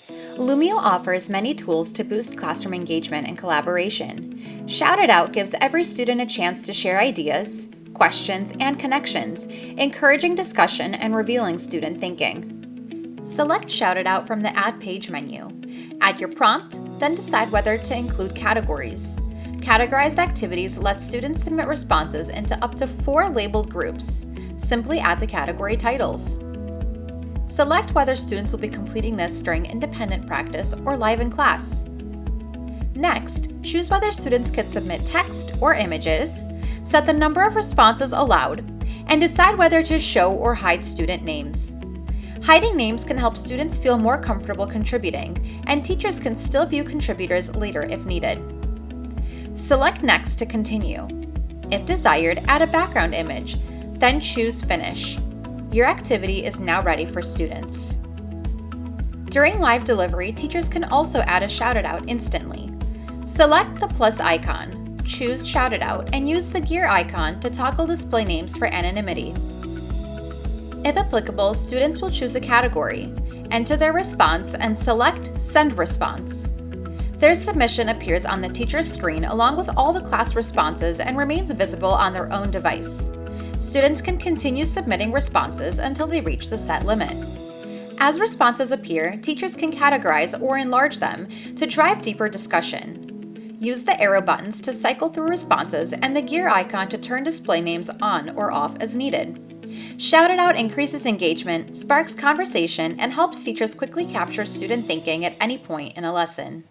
Lumio offers many tools to boost classroom engagement and collaboration. Shout It Out gives every student a chance to share ideas, questions, and connections, encouraging discussion and revealing student thinking. Select Shout It Out from the Add Page menu. Add your prompt, then decide whether to include categories. Categorized activities let students submit responses into up to 4 labeled groups. Simply add the category titles. Select whether students will be completing this during independent practice or live in class. Next, choose whether students can submit text or images, set the number of responses allowed, and decide whether to show or hide student names. Hiding names can help students feel more comfortable contributing, and teachers can still view contributors later if needed. Select Next to continue. If desired, add a background image, then choose Finish. Your activity is now ready for students. During live delivery, teachers can also add a Shout It Out instantly. Select the plus icon, choose Shout It Out, and use the gear icon to toggle display names for anonymity. If applicable, students will choose a category, enter their response, and select Send Response. Their submission appears on the teacher's screen along with all the class responses and remains visible on their own device. Students can continue submitting responses until they reach the set limit. As responses appear, teachers can categorize or enlarge them to drive deeper discussion. Use the arrow buttons to cycle through responses and the gear icon to turn display names on or off as needed. Shout It Out increases engagement, sparks conversation, and helps teachers quickly capture student thinking at any point in a lesson.